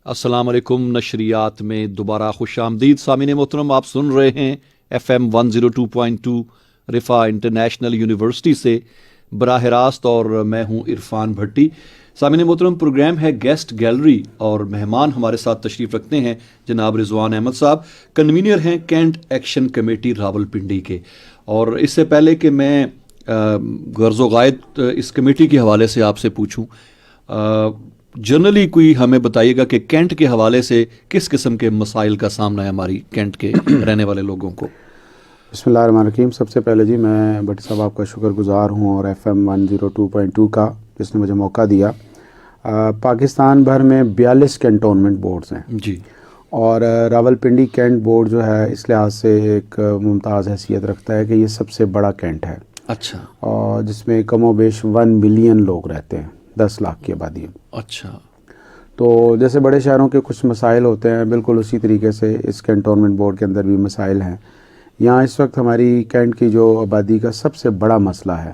السلام علیکم. نشریات میں دوبارہ خوش آمدید. سامعین محترم، آپ سن رہے ہیں FM 102.2 رفا انٹرنیشنل یونیورسٹی سے براہ راست، اور میں ہوں عرفان بھٹی. سامعین محترم، پروگرام ہے گیسٹ گیلری، اور مہمان ہمارے ساتھ تشریف رکھتے ہیں جناب رضوان احمد صاحب، کنوینر ہیں کینٹ ایکشن کمیٹی راولپنڈی کے. اور اس سے پہلے کہ میں غرض و غائد اس کمیٹی کے حوالے سے آپ سے پوچھوں، جنرلی کوئی ہمیں بتائیے گا کہ کینٹ کے حوالے سے کس قسم کے مسائل کا سامنا ہے ہماری کینٹ کے رہنے والے لوگوں کو؟ بسم اللہ الرحمن الرحیم. سب سے پہلے جی میں بھٹی صاحب آپ کا شکر گزار ہوں، اور FM 102.2 کا جس نے مجھے موقع دیا. پاکستان بھر میں 42 کینٹونمنٹ بورڈز ہیں جی، اور راولپنڈی کینٹ بورڈ جو ہے اس لحاظ سے ایک ممتاز حیثیت رکھتا ہے کہ یہ سب سے بڑا کینٹ ہے. اچھا. اور جس میں کم و بیش 1 ملین لوگ رہتے ہیں، 10 لاکھ کی آبادی ہے. اچھا. تو جیسے بڑے شہروں کے کچھ مسائل ہوتے ہیں، بالکل اسی طریقے سے اس کینٹونمنٹ بورڈ کے اندر بھی مسائل ہیں. یہاں اس وقت ہماری کینٹ کی جو آبادی کا سب سے بڑا مسئلہ ہے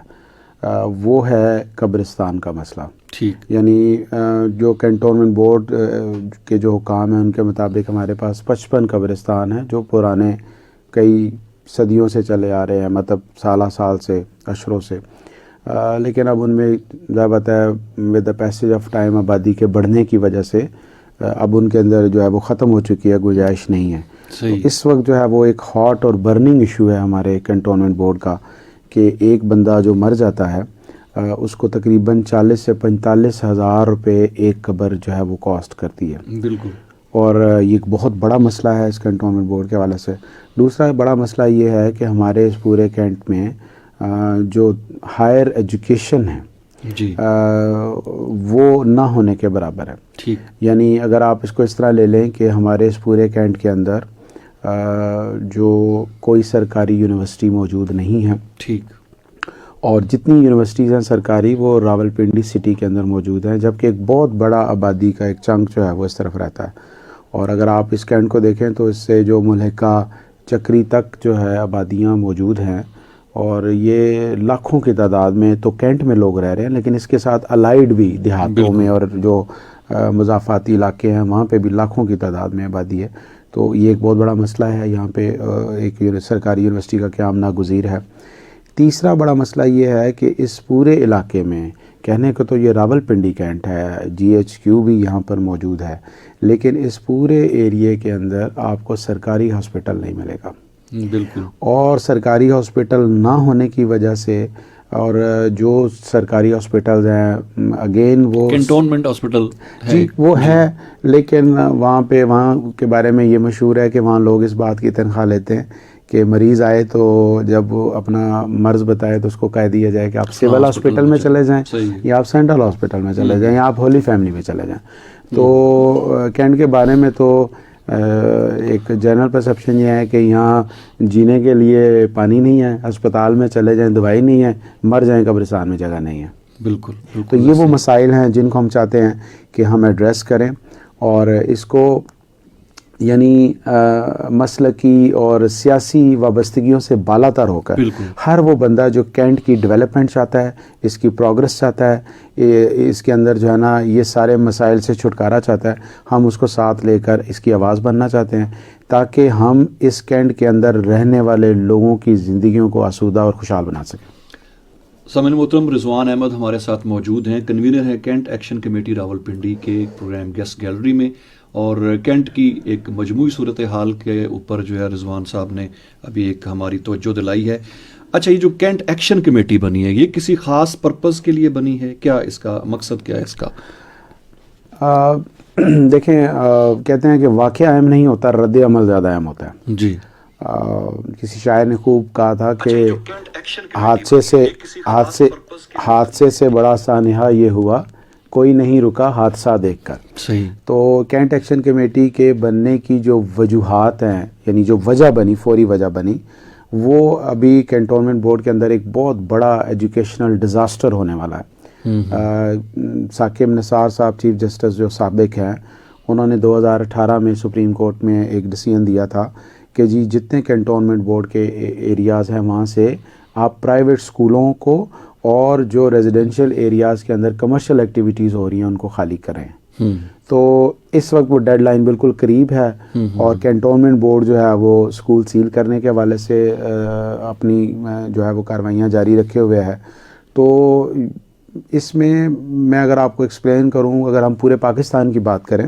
وہ ہے قبرستان کا مسئلہ. ٹھیک. یعنی جو کینٹونمنٹ بورڈ کے جو حکام ہیں ان کے مطابق ہمارے پاس 55 قبرستان ہیں جو پرانے کئی صدیوں سے چلے آ رہے ہیں، مطلب سالہ سال سے، اشروں سے. لیکن اب ان میں ظاہر بات ہے with the passage of time آبادی کے بڑھنے کی وجہ سے اب ان کے اندر جو ہے وہ ختم ہو چکی ہے، گنجائش نہیں ہے. تو اس وقت جو ہے وہ ایک ہاٹ اور برننگ ایشو ہے ہمارے کینٹونمنٹ بورڈ کا کہ ایک بندہ جو مر جاتا ہے اس کو تقریباً 40 سے 45 ہزار روپے ایک قبر جو ہے وہ کاسٹ کرتی ہے. بالکل. اور یہ ایک بہت بڑا مسئلہ ہے اس کینٹونمنٹ بورڈ کے حوالے سے. دوسرا بڑا مسئلہ یہ ہے کہ ہمارے اس پورے کینٹ میں جو ہائر ایجوکیشن ہے جی وہ نہ ہونے کے برابر ہے. ٹھیک. یعنی اگر آپ اس کو اس طرح لے لیں کہ ہمارے اس پورے کینٹ کے اندر جو کوئی سرکاری یونیورسٹی موجود نہیں ہے. ٹھیک. اور جتنی یونیورسٹیز ہیں سرکاری وہ راولپنڈی سٹی کے اندر موجود ہیں، جبکہ ایک بہت بڑا آبادی کا ایک چنک جو ہے وہ اس طرف رہتا ہے. اور اگر آپ اس کینٹ کو دیکھیں تو اس سے جو ملحقہ چکری تک جو ہے آبادیاں موجود ہیں، اور یہ لاکھوں کی تعداد میں تو کینٹ میں لوگ رہ رہے ہیں، لیکن اس کے ساتھ الائیڈ بھی دیہاتوں میں اور جو مضافاتی علاقے ہیں وہاں پہ بھی لاکھوں کی تعداد میں آبادی ہے. تو یہ ایک بہت بڑا مسئلہ ہے. یہاں پہ ایک سرکاری یونیورسٹی کا قیام ناگزیر ہے. تیسرا بڑا مسئلہ یہ ہے کہ اس پورے علاقے میں کہنے کو تو یہ راولپنڈی کینٹ ہے، GHQ بھی یہاں پر موجود ہے، لیکن اس پورے ایریے کے اندر آپ کو سرکاری ہاسپٹل نہیں ملے گا. بالکل. اور سرکاری ہاسپٹل نہ ہونے کی وجہ سے، اور جو سرکاری ہاسپٹلز ہیں اگین وہ کینٹونمنٹ ہاسپٹل جی وہ ہے، لیکن وہاں کے بارے میں یہ مشہور ہے کہ وہاں لوگ اس بات کی تنخواہ لیتے ہیں کہ مریض آئے تو جب وہ اپنا مرض بتائے تو اس کو کہہ دیا جائے کہ آپ سول ہاسپٹل میں چلے جائیں، یا آپ سینٹرل ہاسپٹل میں چلے جائیں، یا آپ ہولی فیملی میں چلے جائیں. تو کینٹ کے بارے میں تو ایک جنرل پرسیپشن یہ ہے کہ یہاں جینے کے لیے پانی نہیں ہے، اسپتال میں چلے جائیں دوائی نہیں ہے، مر جائیں قبرستان میں جگہ نہیں ہے. بالکل. تو یہ وہ مسائل ہیں جن کو ہم چاہتے ہیں کہ ہم ایڈریس کریں، اور اس کو یعنی مسلکی اور سیاسی وابستگیوں سے بالا تر ہو کر ہر وہ بندہ جو کینٹ کی ڈیولپمنٹ چاہتا ہے، اس کی پروگرس چاہتا ہے، اس کے اندر جو ہے نا یہ سارے مسائل سے چھٹکارا چاہتا ہے، ہم اس کو ساتھ لے کر اس کی آواز بننا چاہتے ہیں تاکہ ہم اس کینٹ کے اندر رہنے والے لوگوں کی زندگیوں کو آسودہ اور خوشحال بنا سکیں. سامعین محترم، رضوان احمد ہمارے ساتھ موجود ہیں، کنوینر ہیں کینٹ ایکشن کمیٹی راولپنڈی کے پروگرام گیسٹ گیلری میں، اور کینٹ کی ایک مجموعی صورتحال کے اوپر جو ہے رضوان صاحب نے ابھی ایک ہماری توجہ دلائی ہے. اچھا، یہ جو کینٹ ایکشن کمیٹی بنی ہے یہ کسی خاص پرپز کے لیے بنی ہے کیا؟ اس کا مقصد کیا ہے اس کا؟ دیکھیں، کہتے ہیں کہ واقعہ اہم نہیں ہوتا، رد عمل زیادہ اہم ہوتا ہے. جی. کسی شاعر نے خوب کہا تھا کہ حادثے سے بڑا سانحہ یہ ہوا، کوئی نہیں رکا حادثہ دیکھ کر. صحیح. تو کینٹ ایکشن کمیٹی کے بننے کی جو وجوہات ہیں، یعنی جو وجہ بنی، فوری وجہ بنی، وہ ابھی کینٹونمنٹ بورڈ کے اندر ایک بہت بڑا ایجوکیشنل ڈیزاسٹر ہونے والا ہے. ثاقب نثار صاحب چیف جسٹس جو سابق ہیں، انہوں نے 2018 میں سپریم کورٹ میں ایک ڈیسیژن دیا تھا کہ جی جتنے کینٹونمنٹ بورڈ کے ایریاز ہیں وہاں سے آپ پرائیویٹ سکولوں کو اور جو ریزیڈینشیل ایریاز کے اندر کمرشل ایکٹیویٹیز ہو رہی ہیں ان کو خالی کریں. تو اس وقت وہ ڈیڈ لائن بالکل قریب ہے اور کینٹونمنٹ بورڈ جو ہے وہ اسکول سیل کرنے کے حوالے سے اپنی جو ہے وہ کارروائیاں جاری رکھے ہوئے ہے. تو اس میں اگر آپ کو ایکسپلین کروں, اگر ہم پورے پاکستان کی بات کریں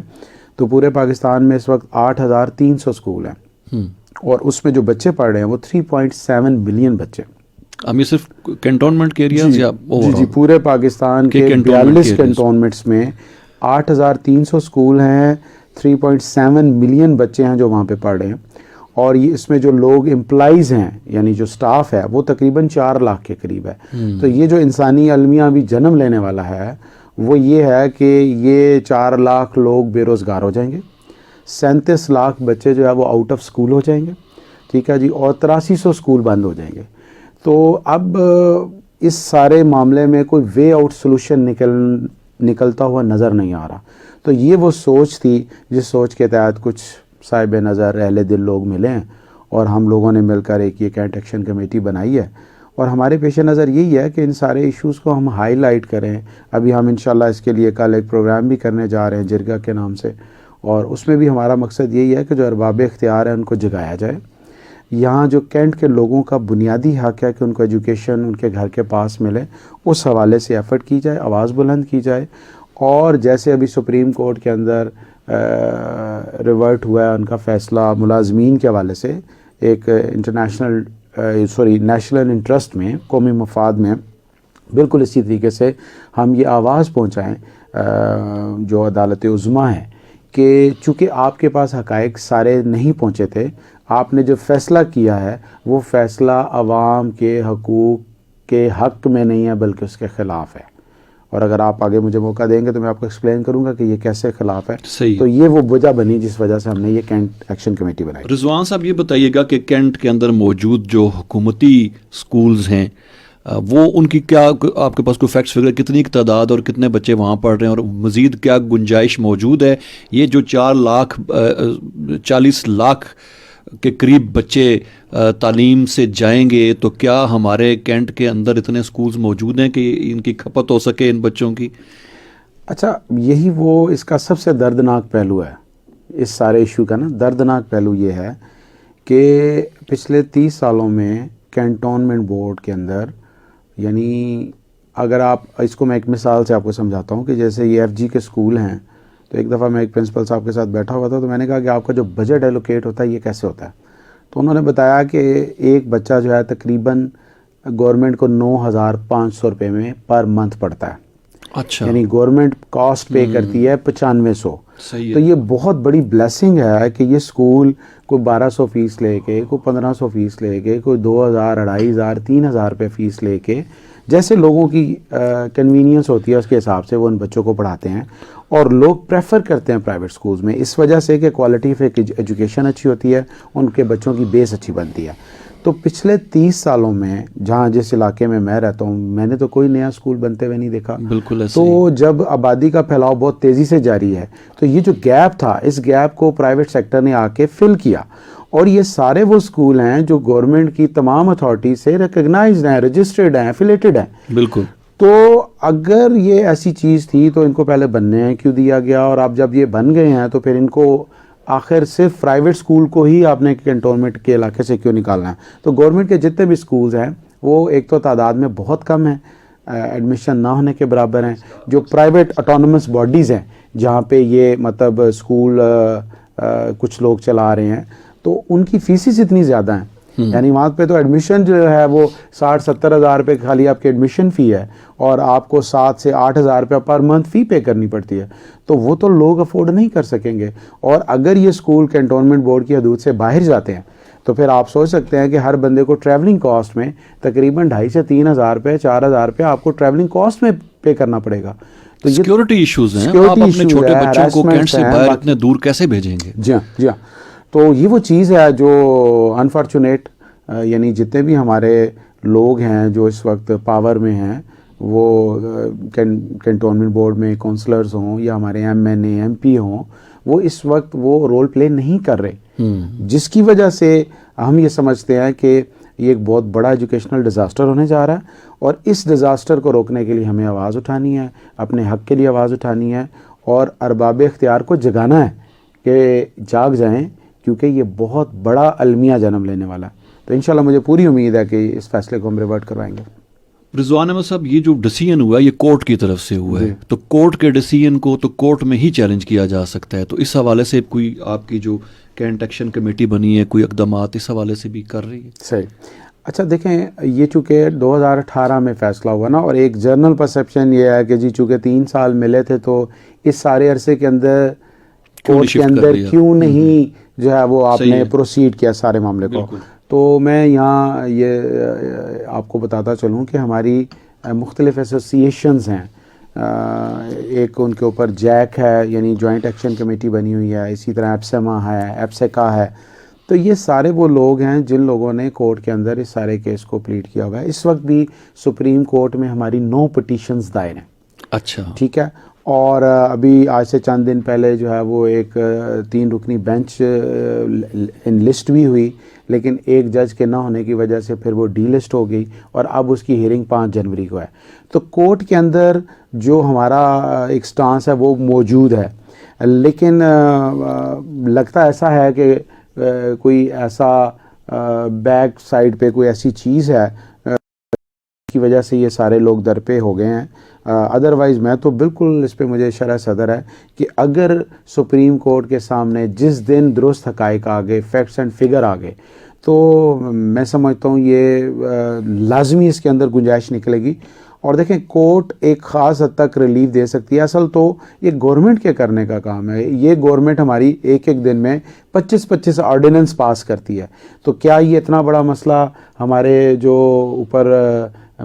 تو پورے پاکستان میں اس وقت 8,300 اسکول ہیں اور اس میں جو بچے پڑھ رہے ہیں وہ 3.7 ملین بچے. اب یہ صرف کنٹونمنٹ کے ایریاز یا جی پورے پاکستان کے 42 کنٹونمنٹس میں 8,300 اسکول ہیں, 3.7 ملین بچے ہیں جو وہاں پہ پڑھ رہے ہیں. اور یہ اس میں جو لوگ امپلائیز ہیں یعنی جو سٹاف ہے وہ تقریباً 4 لاکھ کے قریب ہے. تو یہ جو انسانی المیہ ابھی جنم لینے والا ہے وہ یہ ہے کہ یہ 4 لاکھ لوگ بے روزگار ہو جائیں گے, 37 لاکھ بچے جو ہے وہ آؤٹ آف اسکول ہو جائیں گے, ٹھیک ہے جی, اور 8300 اسکول بند ہو جائیں گے. تو اب اس سارے معاملے میں کوئی وے آؤٹ سلوشن نکلتا ہوا نظر نہیں آ رہا. تو یہ وہ سوچ تھی جس سوچ کے تحت کچھ صاحب نظر اہل دل لوگ ملے ہیں اور ہم لوگوں نے مل کر ایک یہ کینٹ ایکشن کمیٹی بنائی ہے. اور ہمارے پیش نظر یہی ہے کہ ان سارے ایشوز کو ہم ہائی لائٹ کریں. ابھی ہم انشاءاللہ اس کے لیے کل ایک پروگرام بھی کرنے جا رہے ہیں جرگا کے نام سے, اور اس میں بھی ہمارا مقصد یہی ہے کہ جو ارباب اختیار ہیں ان کو جگایا جائے. یہاں جو کینٹ کے لوگوں کا بنیادی حق ہے کہ ان کو ایجوکیشن ان کے گھر کے پاس ملے, اس حوالے سے ایفرٹ کی جائے, آواز بلند کی جائے. اور جیسے ابھی سپریم کورٹ کے اندر ریورٹ ہوا ہے ان کا فیصلہ ملازمین کے حوالے سے, ایک نیشنل انٹرسٹ میں, قومی مفاد میں, بالکل اسی طریقے سے ہم یہ آواز پہنچائیں جو عدالت عظمیٰ ہے کہ چونکہ آپ کے پاس حقائق سارے نہیں پہنچے تھے, آپ نے جو فیصلہ کیا ہے وہ فیصلہ عوام کے حقوق کے حق میں نہیں ہے بلکہ اس کے خلاف ہے. اور اگر آپ آگے مجھے موقع دیں گے تو میں آپ کو ایکسپلین کروں گا کہ یہ کیسے خلاف ہے. تو یہ وہ وجہ بنی جس وجہ سے ہم نے یہ کینٹ ایکشن کمیٹی بنائی. رضوان صاحب یہ بتائیے گا کہ کینٹ کے اندر موجود جو حکومتی سکولز ہیں وہ ان کی کیا آپ کے پاس کوئی فیکٹس فگر, کتنی تعداد اور کتنے بچے وہاں پڑھ رہے ہیں, اور مزید کیا گنجائش موجود ہے؟ یہ جو 40 لاکھ کے قریب بچے تعلیم سے جائیں گے تو کیا ہمارے کینٹ کے اندر اتنے سکولز موجود ہیں کہ ان کی کھپت ہو سکے ان بچوں کی؟ اچھا, یہی وہ اس کا سب سے دردناک پہلو ہے اس سارے ایشو کا نا. دردناک پہلو یہ ہے کہ پچھلے 30 سالوں میں کینٹونمنٹ بورڈ کے اندر, یعنی اگر آپ اس کو میں ایک مثال سے آپ کو سمجھاتا ہوں کہ جیسے یہ ایف جی کے اسکول ہیں, تو ایک دفعہ میں ایک پرنسپل صاحب کے ساتھ بیٹھا ہوا تھا تو میں نے کہا کہ آپ کا جو بجٹ ایلوکیٹ ہوتا ہے یہ کیسے ہوتا ہے؟ تو انہوں نے بتایا کہ ایک بچہ جو ہے تقریباً گورنمنٹ کو 9,500 روپے میں پر منتھ پڑتا ہے. اچھا, یعنی گورنمنٹ کاسٹ پے کرتی ہے 9500. صحیح. تو یہ بہت بڑی بلیسنگ ہے کہ یہ اسکول کوئی 1200 فیس لے کے, کوئی 1500 فیس لے کے, کوئی 2,000, 2,500, 3,000 روپے فیس لے کے, جیسے لوگوں کی کنوینئنس ہوتی ہے اس کے حساب سے وہ ان بچوں کو پڑھاتے ہیں. اور لوگ پریفر کرتے ہیں پرائیویٹ سکولز میں اس وجہ سے کہ کوالٹی آف ایجوکیشن اچھی ہوتی ہے, ان کے بچوں کی بیس اچھی بنتی ہے. تو پچھلے 30 سالوں میں جہاں جس علاقے میں میں رہتا ہوں میں نے تو کوئی نیا اسکول بنتے ہوئے نہیں دیکھا. بالکل ایسے. تو جب آبادی کا پھیلاؤ بہت تیزی سے جاری ہے تو یہ جو گیپ تھا اس گیپ کو پرائیویٹ سیکٹر نے آ کے فل کیا, اور یہ سارے وہ اسکول ہیں جو گورنمنٹ کی تمام اتھارٹی سے ریکگنائزڈ ہیں, رجسٹرڈ ہیں, ایفیلیٹڈ ہیں. بالکل. تو اگر یہ ایسی چیز تھی تو ان کو پہلے بننے کیوں دیا گیا, اور اب جب یہ بن گئے ہیں تو پھر ان کو آخر صرف پرائیویٹ سکول کو ہی آپ نے کنٹونمنٹ کے علاقے سے کیوں نکالنا ہے؟ تو گورنمنٹ کے جتنے بھی سکولز ہیں وہ ایک تو تعداد میں بہت کم ہیں, ایڈمیشن نہ ہونے کے برابر ہیں. جو پرائیویٹ اٹانومس باڈیز ہیں جہاں پہ یہ مطلب اسکول کچھ لوگ چلا رہے ہیں تو ان کی فیسز اتنی زیادہ ہیں, یعنی وہاں پہ تو ایڈمیشن جو ہے وہ 60-70 ہزار روپے خالی آپ کی ایڈمیشن فی ہے, اور آپ کو 7 سے 8 ہزار روپے پر منتھ فی پے کرنی پڑتی ہے. تو وہ تو لوگ افورڈ نہیں کر سکیں گے. اور اگر یہ اسکول کینٹونمنٹ بورڈ کی حدود سے باہر جاتے ہیں تو پھر آپ سوچ سکتے ہیں کہ ہر بندے کو ٹریولنگ کاسٹ میں تقریباً 2,500 سے 3,000 روپے 4,000 روپے آپ کو ٹریولنگ کاسٹ میں پے کرنا پڑے گا. تو یہ سیکیورٹی ایشوز ہیں, آپ اپنے چھوٹے بچوں کو کینٹ سے باہر اتنے دور کیسے بھیجیں گے؟ جی ہاں. تو یہ وہ چیز ہے جو انفارچونیٹ, یعنی جتنے بھی ہمارے لوگ ہیں جو اس وقت پاور میں ہیں وہ کینٹونمنٹ بورڈ میں کونسلرز ہوں یا ہمارے MNA MP ہوں, وہ اس وقت وہ رول پلے نہیں کر رہے, جس کی وجہ سے ہم یہ سمجھتے ہیں کہ یہ ایک بہت بڑا ایجوکیشنل ڈیزاسٹر ہونے جا رہا ہے. اور اس ڈیزاسٹر کو روکنے کے لیے ہمیں آواز اٹھانی ہے, اپنے حق کے لیے آواز اٹھانی ہے, اور ارباب اختیار کو جگانا ہے کہ جاگ جائیں، کیونکہ یہ بہت بڑا المیہ جنم لینے والا ہے. تو انشاءاللہ مجھے پوری امید ہے کہ اس فیصلے کو ہم ریورٹ کروائیں گے. رضوان احمد صاحب، یہ جو ڈیسیژن ہوا ہے یہ کورٹ کی طرف سے ہوا ہے، تو کورٹ کے ڈیسیژن کو تو کورٹ میں ہی چیلنج کیا جا سکتا ہے. تو اس حوالے سے کوئی آپ کی جو کینٹ ایکشن کمیٹی بنی ہے، کوئی اقدامات اس حوالے سے بھی کر رہی ہے؟ صحیح. اچھا دیکھیں، یہ چونکہ 2018 میں فیصلہ ہوا نا، اور ایک جرنل پرسیپشن یہ ہے کہ جی چونکہ 3 سال ملے تھے تو اس سارے عرصے کے اندر کورٹ کے اندر کیوں نہیں جو ہے وہ آپ نے پروسیڈ کیا سارے معاملے کو. تو میں یہاں یہ آپ کو بتاتا چلوں کہ ہماری مختلف ایسوسیشنز ہیں. ایک ان کے اوپر جیک ہے، یعنی جوائنٹ ایکشن کمیٹی بنی ہوئی ہے، اسی طرح ایپسیما ہے، ایپسیکا ہے. تو یہ سارے وہ لوگ ہیں جن لوگوں نے کورٹ کے اندر اس سارے کیس کو پلیڈ کیا ہوا ہے. اس وقت بھی سپریم کورٹ میں ہماری 9 پٹیشنز دائر ہیں. اچھا، ٹھیک ہے. اور ابھی آج سے چند دن پہلے جو ہے وہ ایک 3 رکنی بینچ لسٹ بھی ہوئی، لیکن ایک جج کے نہ ہونے کی وجہ سے پھر وہ ڈی لسٹ ہو گئی، اور اب اس کی ہیئرنگ 5 جنوری کو ہے. تو کورٹ کے اندر جو ہمارا ایک سٹانس ہے وہ موجود ہے، لیکن لگتا ایسا ہے کہ کوئی ایسا بیک سائڈ پہ کوئی ایسی چیز ہے کی وجہ سے یہ سارے لوگ درپے ہو گئے ہیں. ادروائز میں تو بالکل اس پہ مجھے شرح صدر ہے کہ اگر سپریم کورٹ کے سامنے جس دن درست حقائق آ گئے، فیکٹس اینڈ فگر آ گئے، تو میں سمجھتا ہوں یہ لازمی اس کے اندر گنجائش نکلے گی. اور دیکھیں، کورٹ ایک خاص حد تک ریلیف دے سکتی ہے. اصل تو یہ گورنمنٹ کے کرنے کا کام ہے. یہ گورنمنٹ ہماری ایک دن میں 25 آرڈیننس پاس کرتی ہے. تو کیا یہ اتنا بڑا مسئلہ ہمارے جو اوپر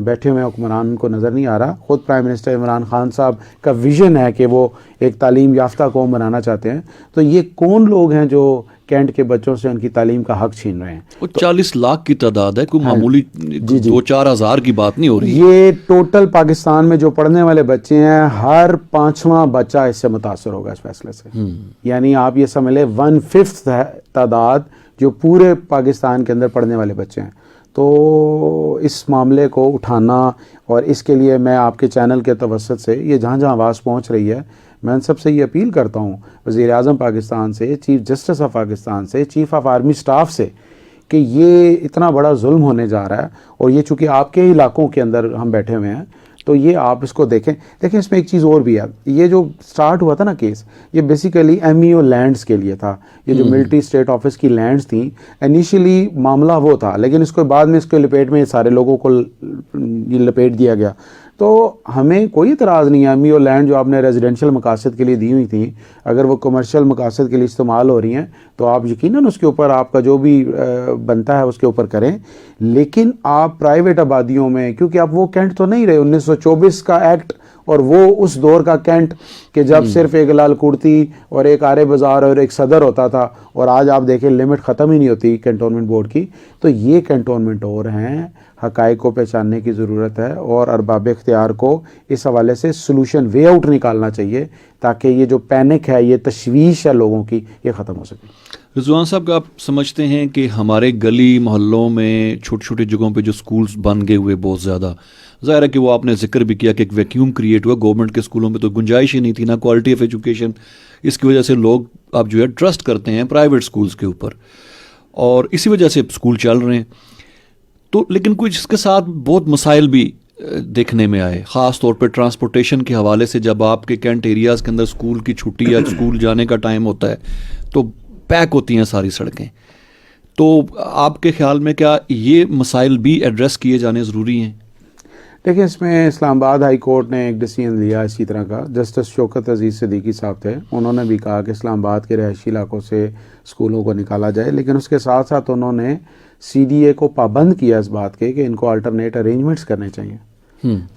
بیٹھے ہوئے حکمران کو نظر نہیں آ رہا؟ خود پرائم منسٹر عمران خان صاحب کا ویژن ہے کہ وہ ایک تعلیم یافتہ قوم بنانا چاہتے ہیں. تو یہ کون لوگ ہیں جو کینٹ کے بچوں سے ان کی تعلیم کا حق چھین رہے ہیں؟ وہ 40 لاکھ کی تعداد ہے، کوئی معمولی 2-4 ہزار کی بات نہیں ہو رہی. یہ ٹوٹل پاکستان میں جو پڑھنے والے بچے ہیں، ہر 5واں بچہ اس سے متاثر ہوگا اس فیصلے سے. یعنی آپ یہ سمجھ لیں 1/5 تعداد جو پورے پاکستان کے اندر پڑھنے والے بچے ہیں. تو اس معاملے کو اٹھانا، اور اس کے لیے میں آپ کے چینل کے توسط سے یہ جہاں جہاں آواز پہنچ رہی ہے، میں ان سب سے یہ اپیل کرتا ہوں، وزیر اعظم پاکستان سے، چیف جسٹس آف پاکستان سے، چیف آف آرمی سٹاف سے، کہ یہ اتنا بڑا ظلم ہونے جا رہا ہے. اور یہ چونکہ آپ کے علاقوں کے اندر ہم بیٹھے ہوئے ہیں، تو یہ آپ اس کو دیکھیں. اس میں ایک چیز اور بھی ہے. یہ جو سٹارٹ ہوا تھا نا کیس، یہ بیسیکلی ایم ای او لینڈز کے لیے تھا. یہ جو ملٹری اسٹیٹ آفس کی لینڈز تھیں، انیشلی معاملہ وہ تھا، لیکن اس کے بعد میں اس کے لپیٹ میں سارے لوگوں کو یہ لپیٹ دیا گیا. تو ہمیں کوئی اعتراض نہیں ہے، ایم ای او لینڈ جو آپ نے ریزیڈینشیل مقاصد کے لیے دی ہوئی تھیں، اگر وہ کمرشل مقاصد کے لیے استعمال ہو رہی ہیں تو آپ یقیناً اس کے اوپر آپ کا جو بھی بنتا ہے اس کے اوپر کریں. لیکن آپ پرائیویٹ آبادیوں میں، کیونکہ آپ وہ کینٹ تو نہیں رہے 1924 کا ایکٹ، اور وہ اس دور کا کینٹ کہ جب صرف ایک لال کرتی اور ایک آرے بازار اور ایک صدر ہوتا تھا، اور آج آپ دیکھیں لمٹ ختم ہی نہیں ہوتی کینٹونمنٹ بورڈ کی. تو یہ کینٹونمنٹ اور ہیں. حقائق کو پہچاننے کی ضرورت ہے، اور ارباب اختیار کو اس حوالے سے سلوشن وے آؤٹ نکالنا چاہیے، تاکہ یہ جو پینک ہے، یہ تشویش ہے لوگوں کی، یہ ختم ہو سکے. رضوان صاحب، آپ سمجھتے ہیں کہ ہمارے گلی محلوں میں چھوٹی چھوٹی جگہوں پہ جو سکولز بن گئے ہوئے بہت زیادہ، ظاہر ہے کہ وہ آپ نے ذکر بھی کیا کہ ایک ویکیوم کریٹ ہوا. گورنمنٹ کے اسکولوں میں تو گنجائش ہی نہیں تھی، نہ کوالٹی آف ایجوکیشن. اس کی وجہ سے لوگ اب جو ہے ٹرسٹ کرتے ہیں پرائیویٹ اسکولز کے اوپر، اور اسی وجہ سے اسکول چل رہے ہیں. تو لیکن کچھ اس کے ساتھ بہت مسائل بھی دیکھنے میں آئے، خاص طور پہ ٹرانسپورٹیشن کے حوالے سے. جب آپ کے کینٹ ایریاز کے اندر اسکول کی چھٹی یا اسکول جانے کا ٹائم ہوتا ہے تو پیک ہوتی ہیں ساری سڑکیں. تو آپ کے خیال میں کیا یہ مسائل بھی ایڈریس کیے جانے ضروری ہیں؟ دیکھیں، اس میں اسلام آباد ہائی کورٹ نے ایک ڈیسیژن لیا اسی طرح کا. جسٹس شوکت عزیز صدیقی صاحب تھے، انہوں نے بھی کہا کہ اسلام آباد کے رہائشی علاقوں سے اسکولوں کو نکالا جائے، لیکن اس کے ساتھ ساتھ انہوں نے سی ڈی اے کو پابند کیا اس بات کے کہ ان کو الٹرنیٹ ارینجمنٹس کرنے چاہیے.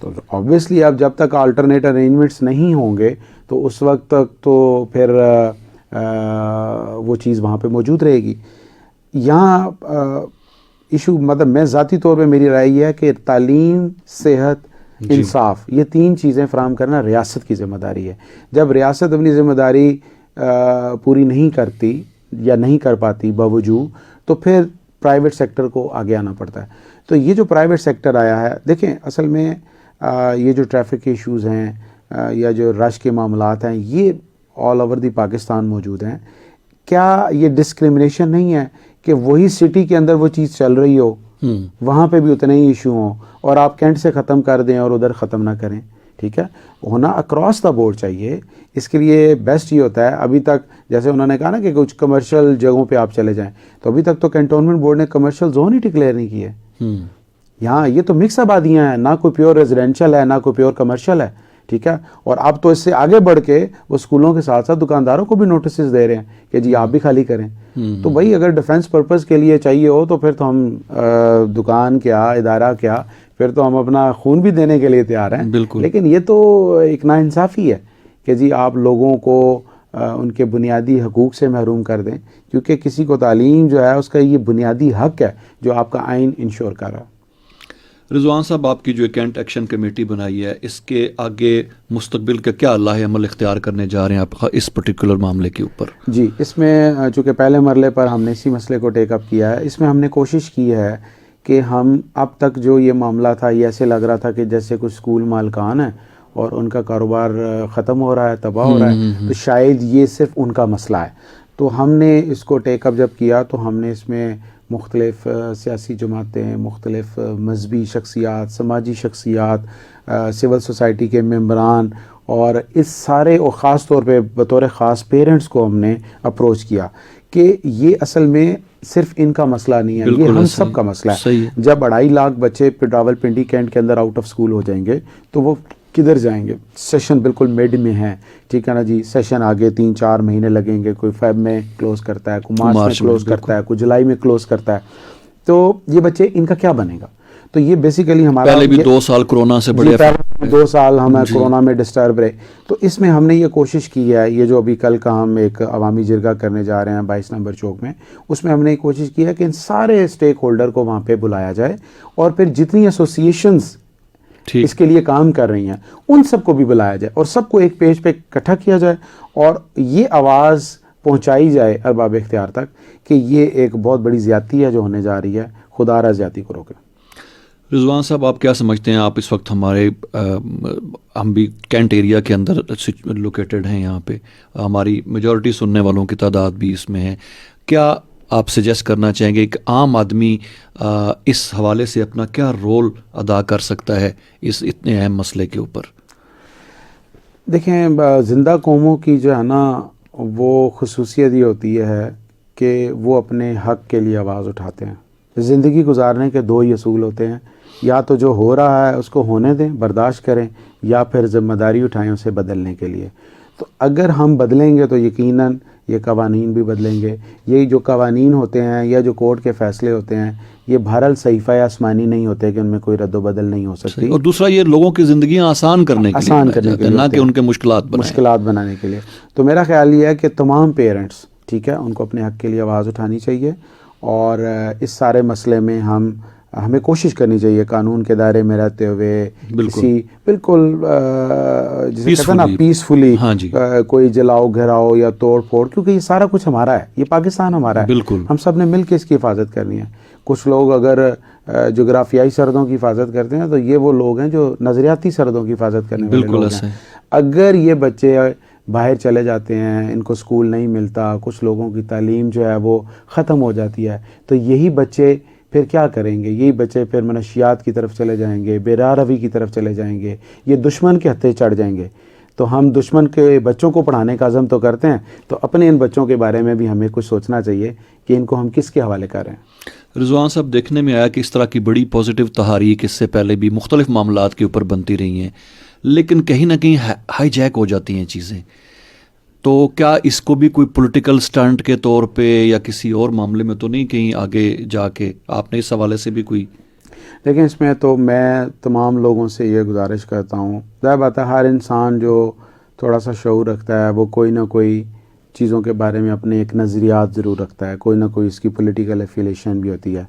تو آبویسلی اب جب تک الٹرنیٹ ارینجمنٹس نہیں ہوں گے تو اس وقت تک تو پھر وہ چیز وہاں پہ موجود رہے گی. یہاں ایشو، مطلب میں ذاتی طور پہ میری رائے یہ ہے کہ تعلیم، صحت، انصاف، یہ 3 چیزیں فراہم کرنا ریاست کی ذمہ داری ہے. جب ریاست اپنی ذمہ داری پوری نہیں کرتی یا نہیں کر پاتی باوجود، تو پھر پرائیویٹ سیکٹر کو آگے آنا پڑتا ہے. تو یہ جو پرائیویٹ سیکٹر آیا ہے، دیکھیں اصل میں یہ جو ٹریفک کے ایشوز ہیں، یا جو رش کے معاملات ہیں یہ آل اوور دی پاکستان موجود ہیں. کیا یہ ڈسکریمنیشن نہیں ہے کہ وہی سٹی کے اندر وہ چیز چل رہی ہو وہاں پہ بھی اتنے ہی ایشو ہوں اور آپ کینٹ سے ختم کر دیں اور ادھر ختم نہ کریں؟ ٹھیک ہے, ہونا اکراس دا بورڈ چاہیے. اس کے لیے بیسٹ یہ ہوتا ہے, ابھی تک جیسے انہوں نے کہا نا کہ کچھ کمرشل جگہوں پہ آپ چلے جائیں, تو ابھی تک تو کنٹونمنٹ بورڈ نے کمرشل زون ہی ڈکلیئر نہیں کیے. یہاں یہ تو مکس آبادیاں ہیں, نہ کوئی پیور ریزیڈینشل ہے نہ کوئی پیور کمرشل ہے. ٹھیک ہے, اور اب تو اس سے آگے بڑھ کے وہ اسکولوں کے ساتھ ساتھ دکانداروں کو بھی نوٹسز دے رہے ہیں کہ جی آپ بھی خالی کریں. تو بھائی اگر ڈیفنس پرپز کے لیے چاہیے ہو تو پھر تو ہم دکان کیا ادارہ کیا, پھر تو ہم اپنا خون بھی دینے کے لیے تیار ہیں. لیکن یہ تو ایک ناانصافی ہے کہ جی آپ لوگوں کو ان کے بنیادی حقوق سے محروم کر دیں, کیونکہ کسی کو تعلیم جو ہے اس کا یہ بنیادی حق ہے جو آپ کا آئین انشور کر رہا ہے. رضوان صاحب, آپ کی جو کینٹ ایکشن کمیٹی بنائی ہے, اس کے آگے مستقبل کا کیا لاہ عمل اختیار کرنے جا رہے ہیں آپ اس پرٹیکولر معاملے کے اوپر؟ جی, اس میں چونکہ پہلے مرحلے پر ہم نے اسی مسئلے کو ٹیک اپ کیا ہے, اس میں ہم نے کوشش کی ہے کہ ہم اب تک جو یہ معاملہ تھا یہ ایسے لگ رہا تھا کہ جیسے کچھ اسکول مالکان ہیں اور ان کا کاروبار ختم ہو رہا ہے, تباہ ہو رہا ہے, تو شاید یہ صرف ان کا مسئلہ ہے. تو ہم نے اس کو ٹیک اپ جب کیا تو ہم نے اس میں مختلف سیاسی جماعتیں, مختلف مذہبی شخصیات, سماجی شخصیات, سول سوسائٹی کے ممبران اور اس سارے, اور خاص طور پہ بطور خاص پیرنٹس کو ہم نے اپروچ کیا کہ یہ اصل میں صرف ان کا مسئلہ نہیں ہے, یہ ہم سب کا مسئلہ ہے. جب 2.5 لاکھ بچے راولپنڈی کینٹ کے اندر آؤٹ آف اسکول ہو جائیں گے تو وہ کدھر جائیں گے؟ سیشن بالکل مڈ میں ہے, ٹھیک ہے نا جی, سیشن آگے 3-4 مہینے لگیں گے, کوئی فیب میں کلوز کرتا ہے, کوئی مارچ میں کلوز کرتا ہے, کوئی جولائی میں کلوز کرتا ہے. تو یہ بچے ان کا کیا بنے گا؟ تو یہ بیسیکلی ہمارا پہلے بھی 2 سال کورونا سے بڑے, 2 سال ہمیں کورونا میں ڈسٹرب رہے. تو اس میں ہم نے یہ کوشش کی ہے, یہ جو ابھی کل کا ہم ایک عوامی جرگہ کرنے جا رہے ہیں 22 نمبر چوک میں, اس میں ہم نے یہ کوشش کی ہے کہ ان سارے اسٹیک ہولڈر کو وہاں پہ بلایا جائے اور پھر جتنی ایسوسیشنز اس کے لیے کام کر رہی ہیں ان سب کو بھی بلایا جائے اور سب کو ایک پیج پہ اکٹھا کیا جائے اور یہ آواز پہنچائی جائے ارباب اختیار تک کہ یہ ایک بہت بڑی زیادتی ہے جو ہونے جا رہی ہے, خدا را زیادتی کو روکے. رضوان صاحب, آپ کیا سمجھتے ہیں, آپ اس وقت ہم بھی کینٹ ایریا کے اندر لوکیٹڈ ہیں, یہاں پہ ہماری میجورٹی سننے والوں کی تعداد بھی اس میں ہے, کیا آپ سجیسٹ کرنا چاہیں گے کہ عام آدمی اس حوالے سے اپنا کیا رول ادا کر سکتا ہے اس اتنے اہم مسئلے کے اوپر؟ دیکھیں, زندہ قوموں کی جو ہے نا وہ خصوصیت یہ ہوتی ہے کہ وہ اپنے حق کے لیے آواز اٹھاتے ہیں. زندگی گزارنے کے 2 ہی اصول ہوتے ہیں, یا تو جو ہو رہا ہے اس کو ہونے دیں, برداشت کریں, یا پھر ذمہ داری اٹھائیں اسے بدلنے کے لیے. تو اگر ہم بدلیں گے تو یقیناً یہ قوانین بھی بدلیں گے. یہ جو قوانین ہوتے ہیں یا جو کورٹ کے فیصلے ہوتے ہیں یہ بہرحال صحیفہ آسمانی نہیں ہوتے کہ ان میں کوئی رد و بدل نہیں ہو سکتی. اور دوسرا یہ لوگوں کی زندگیاں آسان کرنے کے لیے, نہ کہ ان کے مشکلات بنانے کے لیے. تو میرا خیال یہ ہے کہ تمام پیرنٹس, ٹھیک ہے, ان کو اپنے حق کے لیے آواز اٹھانی چاہیے اور اس سارے مسئلے میں ہمیں کوشش کرنی چاہیے قانون کے دائرے میں رہتے ہوئے کسی بالکل جسے کہتے ہیں نا پیسفلی, کوئی جلاؤ گھراؤ یا توڑ پھوڑ, کیونکہ یہ سارا کچھ ہمارا ہے, یہ پاکستان ہمارا ہے, ہم سب نے مل کے اس کی حفاظت کرنی ہے. کچھ لوگ اگر جغرافیائی سرحدوں کی حفاظت کرتے ہیں تو یہ وہ لوگ ہیں جو نظریاتی سرحدوں کی حفاظت کرنے والے لوگ ہیں. اگر یہ بچے باہر چلے جاتے ہیں, ان کو اسکول نہیں ملتا, کچھ لوگوں کی تعلیم جو ہے وہ ختم ہو جاتی ہے, تو یہی بچے پھر کیا کریں گے؟ یہی بچے پھر منشیات کی طرف چلے جائیں گے, بے راہ روی کی طرف چلے جائیں گے, یہ دشمن کے ہتھے چڑھ جائیں گے. تو ہم دشمن کے بچوں کو پڑھانے کا عزم تو کرتے ہیں, تو اپنے ان بچوں کے بارے میں بھی ہمیں کچھ سوچنا چاہیے کہ ان کو ہم کس کے حوالے کر رہے ہیں. رضوان صاحب, دیکھنے میں آیا کہ اس طرح کی بڑی پازیٹیو تحریک اس سے پہلے بھی مختلف معاملات کے اوپر بنتی رہی ہیں, لیکن کہیں نہ کہیں ہائی جیک ہو جاتی ہیں چیزیں. تو کیا اس کو بھی کوئی پولیٹیکل سٹنٹ کے طور پہ یا کسی اور معاملے میں تو نہیں کہیں آگے جا کے آپ نے اس حوالے سے بھی کوئی؟ لیکن اس میں تو میں تمام لوگوں سے یہ گزارش کرتا ہوں, ظاہر بات ہے ہر انسان جو تھوڑا سا شعور رکھتا ہے وہ کوئی نہ کوئی چیزوں کے بارے میں اپنے ایک نظریات ضرور رکھتا ہے, کوئی نہ کوئی اس کی پولیٹیکل ایفیلیشن بھی ہوتی ہے.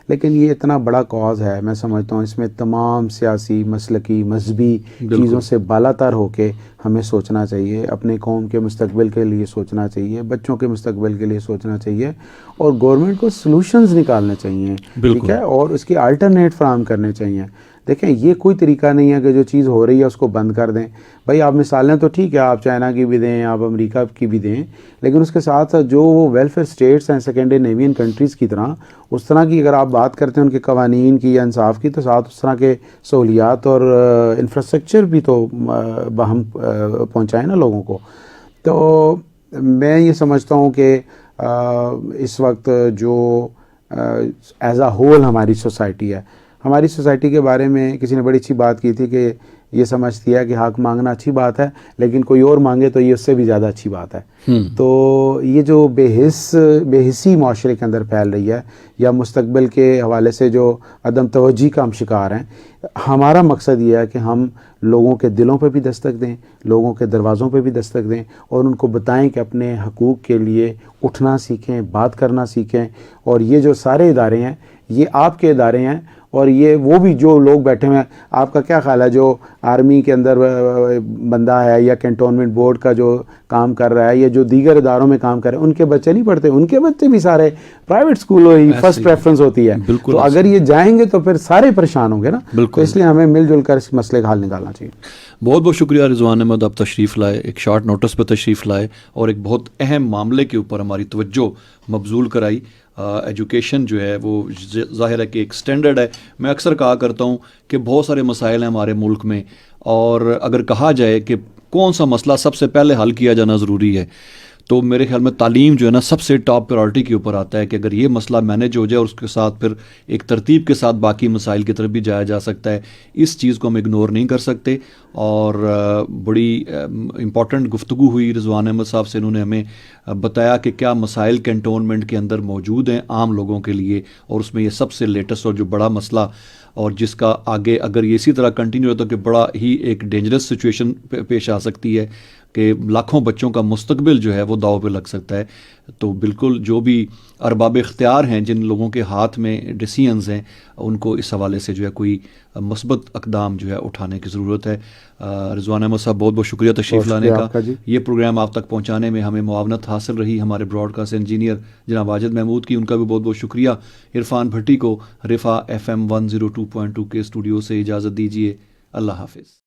لیکن یہ اتنا بڑا کاز ہے، میں سمجھتا ہوں اس میں تمام سیاسی، مسلکی، مذہبی چیزوں سے بالا تر ہو کے ہمیں سوچنا چاہیے، اپنے قوم کے مستقبل کے لیے سوچنا چاہیے، بچوں کے مستقبل کے لیے سوچنا چاہیے، اور گورنمنٹ کو سلوشنز نکالنے چاہیے، ٹھیک ہے، اور اس کی الٹرنیٹ فراہم کرنے چاہیے۔ دیکھیں یہ کوئی طریقہ نہیں ہے کہ جو چیز ہو رہی ہے اس کو بند کر دیں۔ بھائی آپ مثالیں تو ٹھیک ہے، آپ چائنا کی بھی دیں، آپ امریکہ کی بھی دیں، لیکن اس کے ساتھ ساتھ جو وہ ویلفیئر اسٹیٹس ہیں سیکنڈری نیوین کنٹریز کی طرح، اس طرح کی اگر آپ بات کرتے ہیں ان کے قوانین کی یا انصاف کی، تو ساتھ اس طرح کے سہولیات اور انفراسٹرکچر بھی تو باہم پہنچائیں نا لوگوں کو۔ تو میں یہ سمجھتا ہوں کہ اس وقت جو ایز اے ہول ہماری سوسائٹی ہے، ہماری سوسائٹی کے بارے میں کسی نے بڑی اچھی بات کی تھی کہ یہ سمجھتی ہے کہ حق مانگنا اچھی بات ہے، لیکن کوئی اور مانگے تو یہ اس سے بھی زیادہ اچھی بات ہے۔ تو یہ جو بے حسی معاشرے کے اندر پھیل رہی ہے، یا مستقبل کے حوالے سے جو عدم توجہی کا ہم شکار ہیں، ہمارا مقصد یہ ہے کہ ہم لوگوں کے دلوں پہ بھی دستک دیں، لوگوں کے دروازوں پہ بھی دستک دیں، اور ان کو بتائیں کہ اپنے حقوق کے لیے اٹھنا سیکھیں، بات کرنا سیکھیں۔ اور یہ جو سارے ادارے ہیں یہ آپ کے ادارے ہیں، اور یہ وہ بھی جو لوگ بیٹھے ہوئے ہیں، آپ کا کیا خیال ہے جو آرمی کے اندر بندہ ہے، یا کینٹونمنٹ بورڈ کا جو کام کر رہا ہے، یا جو دیگر اداروں میں کام کر رہے ہیں، ان کے بچے نہیں پڑھتے؟ ان کے بچے بھی سارے پرائیویٹ اسکولوں ہی فرسٹ پریفرنس ہوتی ہے۔ تو اگر یہ جائیں گے تو پھر سارے پریشان ہوں گے نا۔ تو اس لیے ہمیں مل جل کر اس مسئلے کا حل نکالنا چاہیے۔ بہت بہت شکریہ رضوان احمد، آپ تشریف لائے، ایک شارٹ نوٹس پہ تشریف لائے، اور ایک بہت اہم معاملے کے اوپر ہماری توجہ مبذول کرائی۔ ایجوکیشن جو ہے وہ ظاہر ہے کہ ایک سٹینڈرڈ ہے۔ میں اکثر کہا کرتا ہوں کہ بہت سارے مسائل ہیں ہمارے ملک میں، اور اگر کہا جائے کہ کون سا مسئلہ سب سے پہلے حل کیا جانا ضروری ہے، تو میرے خیال میں تعلیم جو ہے نا سب سے ٹاپ پرائورٹی کے اوپر آتا ہے، کہ اگر یہ مسئلہ مینیج ہو جائے اور اس کے ساتھ پھر ایک ترتیب کے ساتھ باقی مسائل کی طرف بھی جایا جا سکتا ہے۔ اس چیز کو ہم اگنور نہیں کر سکتے، اور بڑی امپورٹنٹ گفتگو ہوئی رضوان احمد صاحب سے۔ انہوں نے ہمیں بتایا کہ کیا مسائل کینٹونمنٹ کے اندر موجود ہیں عام لوگوں کے لیے، اور اس میں یہ سب سے لیٹسٹ اور جو بڑا مسئلہ، اور جس کا آگے اگر یہ اسی طرح کنٹینیو ہوتا کہ بڑا ہی ایک ڈینجرس سچویشن پیش آ سکتی ہے، کہ لاکھوں بچوں کا مستقبل جو ہے وہ داؤ پہ لگ سکتا ہے۔ تو بالکل جو بھی ارباب اختیار ہیں، جن لوگوں کے ہاتھ میں ڈیسیژنز ہیں، ان کو اس حوالے سے جو ہے کوئی مثبت اقدام جو ہے اٹھانے کی ضرورت ہے۔ رضوان احمد صاحب بہت بہت شکریہ تشریف لانے کا۔ یہ پروگرام آپ تک پہنچانے میں ہمیں معاونت حاصل رہی ہمارے براڈ کاسٹ انجینئر جناب واجد محمود کی، ان کا بھی بہت بہت شکریہ۔ عرفان بھٹی کو رفا FM 102.2 کے اسٹوڈیو سے اجازت دیجیے۔ اللہ حافظ۔